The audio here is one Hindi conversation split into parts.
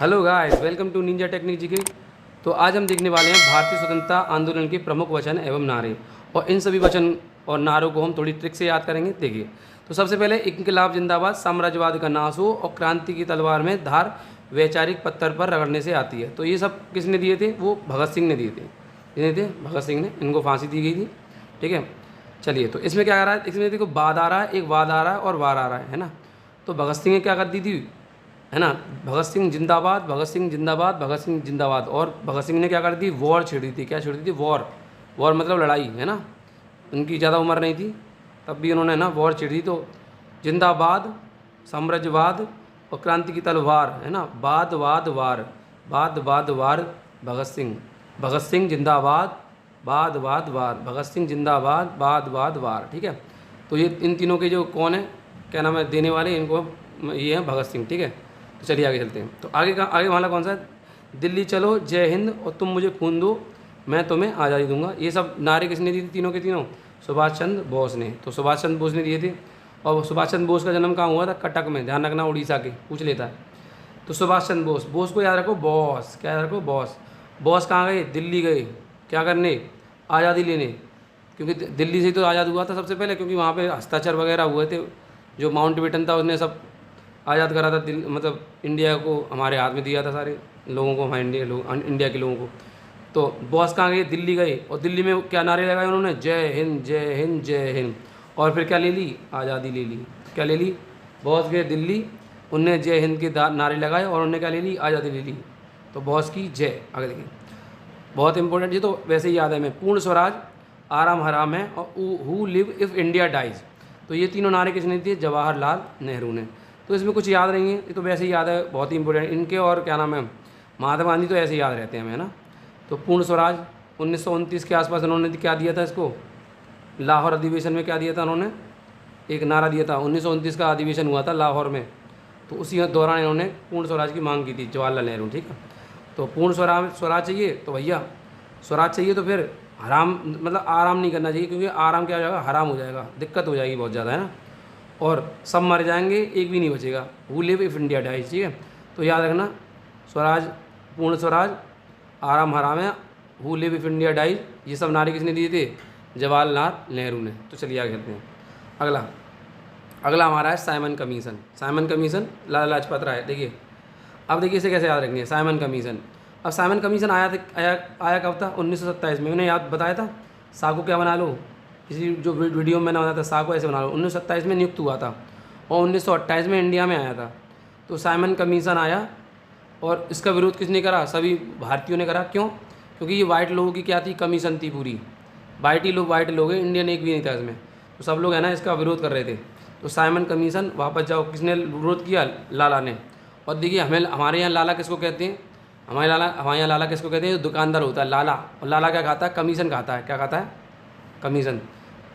Hello guys, welcome to ninja technique GK. तो आज हम देखने वाले हैं भारतीय स्वतंत्रता आंदोलन के प्रमुख वचन एवं नारे, और इन सभी वचन और नारों को हम थोड़ी ट्रिक से याद करेंगे। देखिए, तो सबसे पहले इनकलाब जिंदाबाद, साम्राज्यवाद का नाश हो और क्रांति की तलवार में धार वैचारिक पत्थर पर रगड़ने से आती है। तो ये सब किसने दिए थे? वो भगत सिंह ने दिए थे। किसने थे? भगत सिंह ने। इनको फांसी दी गई थी। ठीक है, चलिए, तो इसमें क्या आ रहा है? इसमें देखो बाद आ रहा है, एक वाद आ रहा है और वार आ रहा है ना। तो भगत सिंह ने क्या कर दी थी, है ना, भगत सिंह जिंदाबाद, भगत सिंह जिंदाबाद, भगत सिंह जिंदाबाद। और भगत सिंह ने क्या कर दी? वॉर छेड़ी थी। क्या छेड़ी थी? वॉर। वॉर मतलब लड़ाई, है ना। उनकी ज़्यादा उम्र नहीं थी तब भी उन्होंने ना वॉर छेड़ी थी। तो जिंदाबाद, साम्राज्यवाद और क्रांति की तलवार, है ना, बाद वाद वार, बाद वाद वार, भगत सिंह। भगत सिंह जिंदाबाद, बाद वाद वार, भगत सिंह जिंदाबाद, बाद वाद वार। ठीक है, तो ये इन तीनों के जो कौन है, क्या नाम है देने वाले, इनको ये हैं भगत सिंह। ठीक है, तो चलिए आगे चलते हैं। तो आगे वाला कौन सा है? दिल्ली चलो, जय हिंद और तुम मुझे खून दो, मैं तुम्हें आज़ादी दूंगा। ये सब नारे किसने दिए थे? तीनों के तीनों सुभाष चंद्र बोस ने। तो सुभाष चंद्र बोस ने दिए थे। और सुभाष चंद्र बोस का जन्म कहाँ हुआ था? कटक में। ध्यान रखना, उड़ीसा के पूछ लेता है। तो सुभाष चंद्र बोस, बोस को याद रखो, बॉस। क्या याद रखो? बॉस। बॉस कहाँ गए? दिल्ली गए। क्या करने? आज़ादी लेने। क्योंकि दिल्ली से तो आज़ाद हुआ था सबसे पहले, क्योंकि वहाँ पे हस्ताक्षर वगैरह हुए थे। जो माउंट बेटन था उसने सब आज़ाद करा था दिल्ली, मतलब इंडिया को हमारे हाथ में दिया था, सारे लोगों को, हमारे इंडिया के लोगों को। तो बॉस कहाँ गए? दिल्ली गए। और दिल्ली में क्या नारे लगाए उन्होंने? जय हिंद, जय हिंद, जय हिंद। और फिर क्या ले ली? आज़ादी ले ली। क्या ले ली? बॉस गए दिल्ली, उनने जय हिंद के नारे लगाए और उन्होंने क्या ले ली? आज़ादी ले ली। तो बॉस की जय। आगे देखिए, बहुत इंपॉर्टेंट, ये तो वैसे ही याद है मैं। पूर्ण स्वराज, आराम हराम है और who live if India dies. तो ये तीनों नारे किसने दिए? जवाहरलाल नेहरू ने। तो इसमें कुछ याद नहीं है, ये तो वैसे ही याद है, बहुत ही इंपॉर्टेंट इनके। और क्या नाम है, महात्मा गांधी तो ऐसे ही याद रहते हैं हमें, है ना। तो पूर्ण स्वराज 1929 के आसपास उन्होंने क्या दिया था इसको? लाहौर अधिवेशन में क्या दिया था उन्होंने? एक नारा दिया था। 1929 का अधिवेशन हुआ था लाहौर में, तो उसी दौरान इन्होंने पूर्ण स्वराज की मांग की थी, जवाहरलाल नेहरू। ठीक है, तो पूर्ण स्वराज चाहिए तो भैया, स्वराज चाहिए तो फिर हराम, मतलब आराम नहीं करना चाहिए, क्योंकि आराम क्या हो जाएगा? हराम हो जाएगा, दिक्कत हो जाएगी बहुत ज़्यादा, है ना। और सब मर जाएंगे, एक भी नहीं बचेगा। Who live if India dies. ठीक है, तो याद रखना, स्वराज, पूर्ण स्वराज, आराम हराम है, who live if India dies, ये सब नारे किसने दिए थे? जवाहरलाल नेहरू ने। तो चलिए आगे चलते हैं। अगला हमारा है Simon commission. Simon commission Lala Lajpat Rai. देखिए, अब देखिए इसे कैसे याद रखेंगे, साइमन कमीशन। अब साइमन कमीशन आया कब था? 1927 में। मैंने याद बताया था, सागो क्या बना लो, किसी जो वीडियो में मैंने बनाया था, सागो ऐसे बना लो। 1927 में नियुक्त हुआ था और 1928 में इंडिया में आया था। तो साइमन कमीशन आया और इसका विरोध किसने करा? सभी भारतीयों ने करा। क्यों? क्योंकि ये वाइट लोगों की क्या थी? कमीशन थी पूरी। वाइट लोग हैं, इंडियन एक भी नहीं था इसमें। तो सब लोग है ना इसका विरोध कर रहे थे। तो साइमन कमीशन वापस जाओ, किसने विरोध किया? लाला ने। और देखिए, हमारे यहाँ लाला किसको कहते हैं? हमारे यहाँ लाला किसको कहते हैं? जो दुकानदार होता है लाला। और लाला क्या खाता है? कमीशन खाता है। क्या खाता है? कमीशन।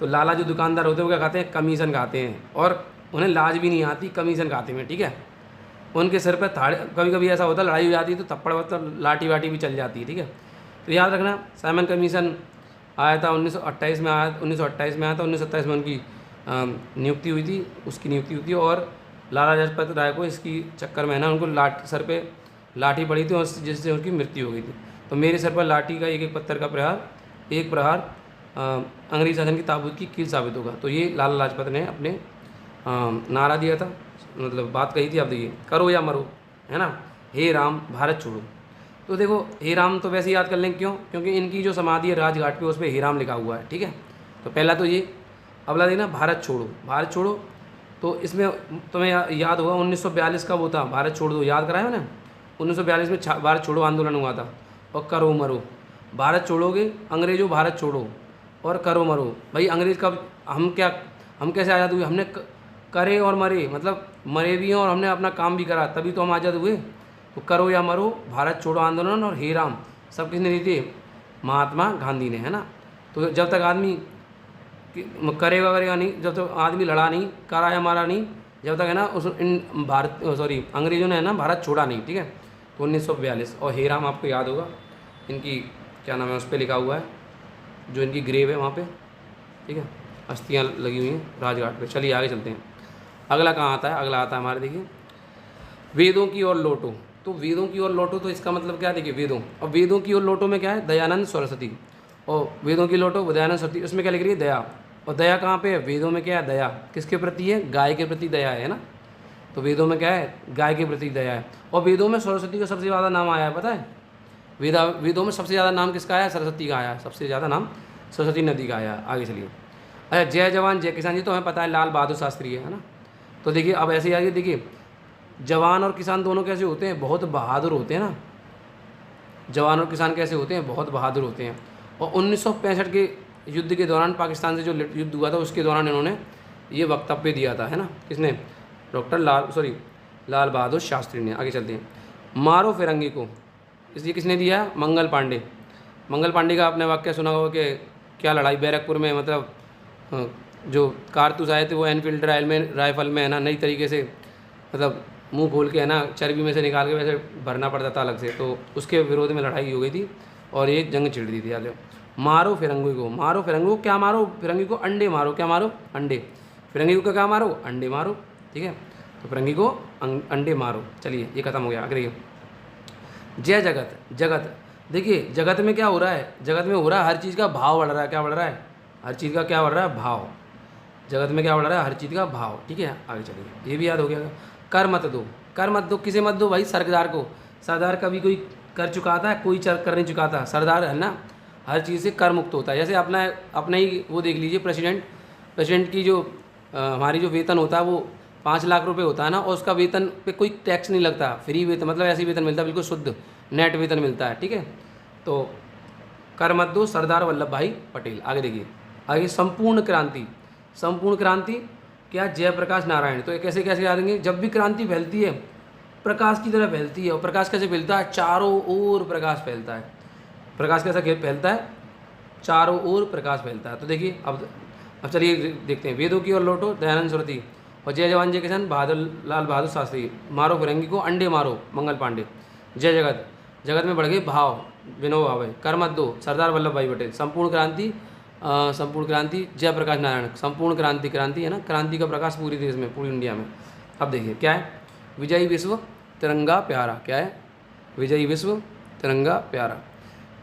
तो लाला जो दुकानदार होते हैं वो क्या खाते हैं? कमीशन खाते हैं। और उन्हें लाज भी नहीं आती, कमीशन खाते हैं। ठीक है, उनके सिर पर थाड़े, कभी कभी ऐसा होता है लड़ाई हो जाती है तो थप्पड़ वप्पड़ लाठी वाठी भी चल जाती है। ठीक है, तो याद रखना, साइमन कमीशन आया था 1928 में, आया 1928 में आया था। 1927 में उनकी नियुक्ति हुई थी, उसकी नियुक्ति हुई थी। और लाला लाजपत राय को इसकी चक्कर में है ना, उनको सर पे लाठी पड़ी थी और जिससे उनकी मृत्यु हो गई थी। तो मेरे सर पर लाठी का एक एक पत्थर का एक प्रहार अंग्रेजी शासन की ताबूत की कील साबित होगा। तो ये लाला लाजपत ने अपने नारा दिया था, मतलब बात कही थी। आप देखिए, करो या मरो, है ना, हे राम भारत छोड़ो। तो देखो, हे राम तो वैसे याद कर लें, क्यों? क्योंकि इनकी जो समाधि है राजघाट पे, उस पर हे राम लिखा हुआ है। ठीक है, तो पहला तो ये। अगला देखना, भारत छोड़ो। भारत छोड़ो, तो इसमें तुम्हें याद होगा 1942 का वो था, भारत छोड़ दो, याद कराया मैंने। 1942 में भारत छोड़ो आंदोलन हुआ था। और करो मरो, भारत छोड़ोगे अंग्रेजों, भारत छोड़ो और करो मरो। भाई अंग्रेज कब, हम कैसे आज़ाद हुए? हमने करे और मरे, मतलब मरे भी हैं और हमने अपना काम भी करा, तभी तो हम आज़ाद हुए। तो करो या मरो, भारत छोड़ो आंदोलन और हे राम, सब किसने दिए थे? महात्मा गांधी ने, है ना। तो जब तक आदमी करेगा नहीं, जब तक आदमी लड़ा नहीं, करा या मारा नहीं, जब तक है ना उस अंग्रेजों ने है ना भारत छोड़ा नहीं। ठीक है, तो 1942। और हे राम आपको याद होगा, इनकी क्या नाम है, उस पर लिखा हुआ है, जो इनकी ग्रेव है वहाँ पे। ठीक है, अस्थियाँ लगी हुई हैं राजघाट पे। चलिए आगे चलते हैं। अगला कहाँ आता है? अगला आता है हमारे, देखिए, वेदों की ओर लौटो। तो वेदों की ओर लौटो, तो इसका मतलब क्या है देखिए, वेदों, और वेदों की ओर लौटो में क्या है, दयानंद सरस्वती, और वेदों की लौटो दयानंद सरस्वती, उसमें क्या लिख रही है, दया। और दया कहाँ पे है, वेदों में क्या है, दया किसके प्रति है, गाय के प्रति दया है ना। तो वेदों में क्या है, गाय के प्रति दया है। और वेदों में सरस्वती का सबसे ज़्यादा नाम आया है, पता है, वेदों में सबसे ज़्यादा नाम किसका आया है, सरस्वती का आया है, सबसे ज़्यादा नाम सरस्वती नदी का आया है। आगे चलिए। अच्छा, जय जवान जय किसान, जी तो हमें पता है लाल बहादुर शास्त्री है ना। तो देखिए अब ऐसे ही आगे देखिए, जवान और किसान दोनों कैसे होते हैं, बहुत बहादुर होते हैं ना। जवान और किसान कैसे होते हैं, बहुत बहादुर होते हैं। और 1965 के युद्ध के दौरान, पाकिस्तान से जो युद्ध हुआ था उसके दौरान इन्होंने ये वक्तव्य दिया था, है ना, किसने, डॉक्टर लाल बहादुर शास्त्री ने। आगे चलते हैं। मारो फिरंगी को, इसलिए किसने दिया, मंगल पांडे। मंगल पांडे का आपने वाक्य सुना होगा कि क्या लड़ाई बैरकपुर में, मतलब जो कारतूस आए थे वो एनफील्ड राइफल में है ना, नई तरीके से, मतलब मुंह खोल के है ना, चर्बी में से निकाल के वैसे भरना पड़ता था अलग से, तो उसके विरोध में लड़ाई हो गई थी और ये जंग छिड़ दी थी। याद है, मारो फिरंगी को, मारो फिरंगी को, क्या मारो, फिरंगी को अंडे मारो, क्या मारो, अंडे, फिरंगी को क्या मारो, अंडे मारो, ठीक है। तो फिरंगी को अंडे मारो। चलिए ये खत्म हो गया। आगे जय जगत, जगत देखिए जगत में क्या हो रहा है, जगत में हो रहा है हर चीज़ का भाव बढ़ रहा है, क्या बढ़ रहा है, हर चीज़ का क्या बढ़ रहा है, भाव। जगत में क्या बढ़ रहा है, हर चीज़ का भाव, ठीक है। आगे चलिए, ये भी याद हो गया। कर मत दो, कर मत दो, किसे मत दो भाई, सरदार को। सरदार कभी कोई कर चुका था, कोई कर नहीं चुका था, सरदार है ना हर चीज़ से कर मुक्त होता है। जैसे अपना ही वो देख लीजिए, प्रेसिडेंट की जो हमारी जो वेतन होता है वो 5 लाख रुपए होता है ना, और उसका वेतन पे कोई टैक्स नहीं लगता, फ्री वेतन, मतलब ऐसे ही वेतन मिलता है, बिल्कुल शुद्ध नेट वेतन मिलता है, ठीक है। तो कर मत दो, सरदार वल्लभ भाई पटेल। आगे देखिए, आगे संपूर्ण क्रांति, संपूर्ण क्रांति क्या, जयप्रकाश नारायण। तो ये कैसे कैसे याद देंगे, जब भी क्रांति फैलती है प्रकाश की तरह फैलती है, और प्रकाश कैसे फैलता है, चारों ओर प्रकाश फैलता है। प्रकाश कैसा फैलता है, चारों ओर प्रकाश फैलता है। तो देखिए अब चलिए देखते हैं। वेदों की ओर लौटो, दयानंद सरस्वती, और जय जवान जय किसान, लाल बहादुर शास्त्री। मारो फिरंगी को, अंडे मारो, मंगल पांडे। जय जगत, जगत में बढ़ गए भाव, विनोबा भावे। कर मत दो, सरदार वल्लभ भाई पटेल। संपूर्ण क्रांति जयप्रकाश नारायण। संपूर्ण क्रांति है ना, क्रांति का प्रकाश पूरे देश में, पूरी इंडिया में। अब देखिए क्या है, विजयी विश्व तिरंगा प्यारा। क्या है, विजयी विश्व तिरंगा प्यारा।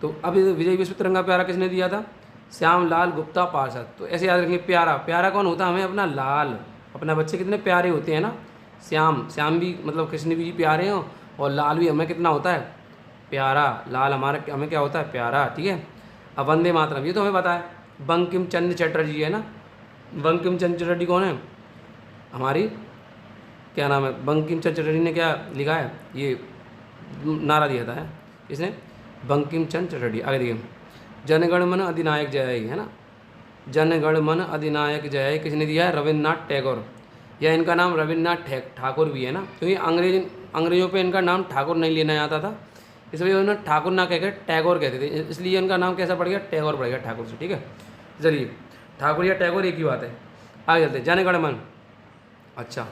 तो अब विजयी विश्व तिरंगा प्यारा किसने दिया था, श्याम लाल गुप्ता पार्षद। तो ऐसे याद रखेंगे, प्यारा, प्यारा कौन होता है हमें, अपना लाल। अपना बच्चे कितने प्यारे होते हैं ना, श्याम भी मतलब कृष्ण भी प्यारे हैं, और लाल भी हमें कितना होता है, प्यारा। लाल हमें क्या होता है, प्यारा, ठीक है। अब वंदे मातरम, ये तो हमें पता है, बंकिम चंद्र चटर्जी है ना। बंकिम चंद्र चटर्जी कौन है, हमारी क्या नाम है, बंकिम चंद्र चटर्जी ने क्या लिखा है, ये नारा दिया था, इसने, बंकिम चंद्र चटर्जी। आगे देखिए, जनगण मन अधिनायक जय, है ना, जनगण मन अधिनायक जय किसने दिया है, रविन्द्रनाथ टैगोर। या इनका नाम रविन्द्रनाथ ठाकुर भी है ना, क्योंकि अंग्रेजों पे इनका नाम ठाकुर नहीं लेना आता था, इसलिए उन्होंने ठाकुर ना कहकर टैगोर कहते थे, इसलिए इनका नाम कैसा पड़ गया, टैगोर पड़ गया ठाकुर से, ठीक है। चलिए, ठाकुर या टैगोर एक ही बात है। आगे चलते, जनगण मन। अच्छा,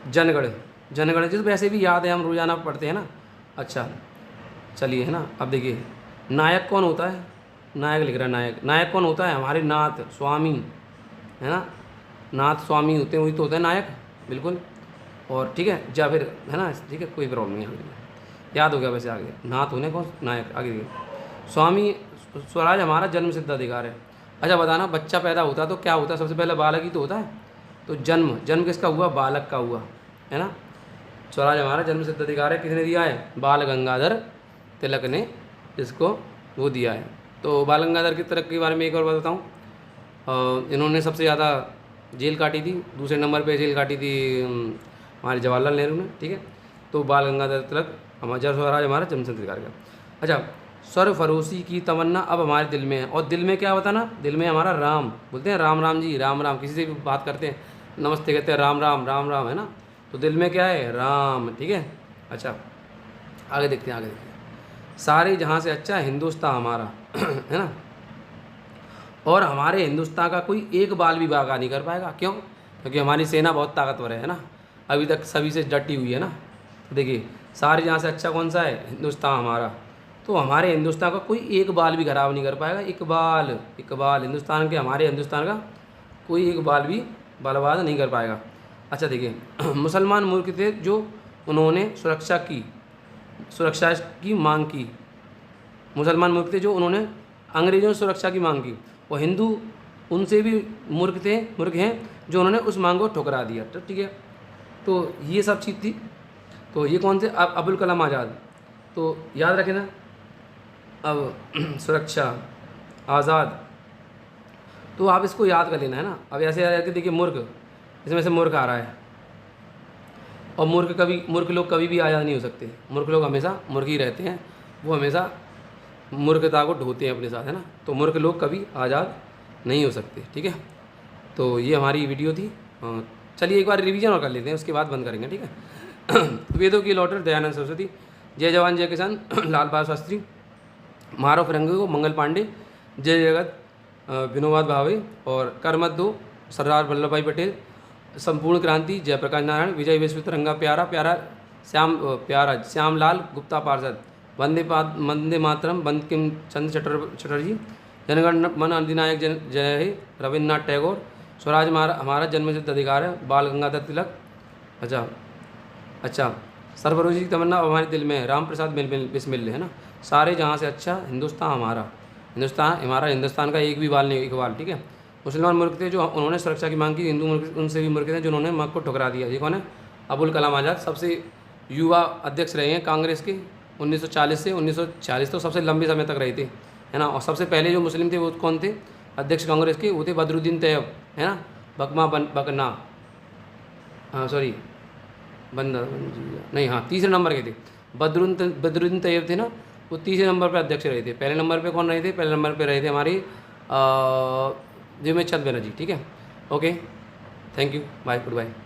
जनगण जिस वैसे भी याद है, हम रोजाना पढ़ते हैं ना। अच्छा चलिए, है ना। अब देखिए, नायक कौन होता है, नायक लिख रहा है, नायक कौन होता है, हमारे नाथ स्वामी, है ना, नाथ स्वामी होते हैं, वही तो होते हैं नायक, बिल्कुल। और ठीक है, या फिर है ना, ठीक है, कोई प्रॉब्लम नहीं, आगे याद हो गया वैसे। आगे नाथ होने कौन, नायक। आगे देखिए, स्वामी स्वराज हमारा जन्म सिद्ध अधिकार है। अच्छा बताना, बच्चा पैदा होता है तो क्या होता है, सबसे पहले बालक ही तो होता है। तो जन्म किसका हुआ, बालक का हुआ, है ना। स्वराज हमारा जन्म सिद्ध अधिकार है, किसने दिया है, बाल गंगाधर तिलक ने इसको वो दिया है। तो बाल गंगाधर की तिलक के बारे में एक और बात बताऊँ, इन्होंने सबसे ज़्यादा जेल काटी थी, दूसरे नंबर पे जेल काटी थी हमारे जवाहरलाल नेहरू ने, ठीक है। तो बाल गंगाधर तिलक हमारा स्वराज हमारा जन्म सिद्ध अधिकार का। अच्छा, सर्वफरोशी की तमन्ना अब हमारे दिल में है, और दिल में क्या होता ना, दिल में हमारा राम, बोलते हैं राम राम जी, राम राम, किसी से भी बात करते हैं नमस्ते कहते हैं राम राम राम राम, है ना। तो दिल में क्या है, राम, ठीक है। अच्छा आगे देखते हैं, सारे जहाँ से अच्छा हिंदुस्तान हमारा है ना, और हमारे हिंदुस्तान का कोई एक बाल भी बागा नहीं कर पाएगा। क्यों, क्योंकि हमारी सेना बहुत ताकतवर है ना, अभी तक सभी से डटी हुई है ना। तो देखिए, सारे जहाँ से अच्छा कौन सा है, हिंदुस्तान हमारा। तो हमारे हिंदुस्तान का कोई एक बाल भी खराब नहीं कर पाएगा, एक बाल हिंदुस्तान के, हमारे हिंदुस्तान का कोई एक बाल भी बर्बाद नहीं कर पाएगा। अच्छा देखिए, मुसलमान मुल्क थे जो उन्होंने सुरक्षा की, सुरक्षा की मांग की। मुसलमान मूर्ख थे जो उन्होंने अंग्रेज़ों से सुरक्षा की मांग की, और हिंदू उनसे भी मूर्ख हैं जो उन्होंने उस मांग को ठुकरा दिया। तो ठीक है, तो ये सब चीज़ थी। तो ये कौन थे? अबुल कलाम आज़ाद। तो याद रखें ना, अब सुरक्षा, आज़ाद, तो आप इसको याद कर लेना है ना। अब ऐसे याद करके देखिए, मूर्ख, इसमें से मूर्ख आ रहा है, और मूर्ख लोग कभी भी आज़ाद नहीं हो सकते। मूर्ख लोग हमेशा मूर्ख ही रहते हैं, वो हमेशा मूर्खता को ढोते हैं अपने साथ, है ना। तो मूर्ख लोग कभी आज़ाद नहीं हो सकते, ठीक है। तो ये हमारी वीडियो थी। चलिए एक बार रिवीजन और कर लेते हैं, उसके बाद बंद करेंगे, ठीक है। वेदों की लॉटर दयानंद सरस्वती, जय जवान जय किसान लाल बहादुर शास्त्री, मारो फिरंगी को मंगल पांडे, जय जगत विनोबा भावे, और करमत दो सरदार वल्लभ भाई पटेल, संपूर्ण क्रांति जयप्रकाश नारायण, विजय विश्व तिरंगा प्यारा श्यामलाल गुप्ता पार्षद, वंदे मातरम बंकिम चंद्र चटर्जी, जनगण मन अधिनायक जय हे रविन्द्रनाथ टैगोर, स्वराज हमारा जन्मसिद्ध अधिकार है बाल गंगाधर तिलक। अच्छा, सर्वरोजी की तमन्ना हमारे दिल में है राम प्रसाद बिस्मिल, है ना। सारे जहाँ से अच्छा हिंदुस्तान हमारा, हिंदुस्तान का एक भी बाल नहीं, एक बाल, ठीक है। मुसलमान मूर्ख थे जो उन्होंने सुरक्षा की मांग की, हिंदू मूर्ख उनसे भी मूर्ख थे जिन्होंने मांग को ठुकरा दिया। ये कौन है? अबुल कलाम आज़ाद। सबसे युवा अध्यक्ष रहे हैं कांग्रेस के 1940 से 1946, तो सबसे लंबे समय तक रहे थे, है ना। और सबसे पहले जो मुस्लिम थे वो कौन थे अध्यक्ष कांग्रेस के? वो थे बदरुद्दीन तैयब, है ना। बकना, हाँ सॉरी, नहीं, हाँ तीसरे नंबर के थे बदरुद्दीन तैयब थे ना, वो तीसरे नंबर पर अध्यक्ष रहे थे। पहले नंबर पे कौन रहे थे? पहले नंबर पे रहे थे हमारे जमीर चंद बनर्जी, ठीक है। Okay, thank you, bye, good bye.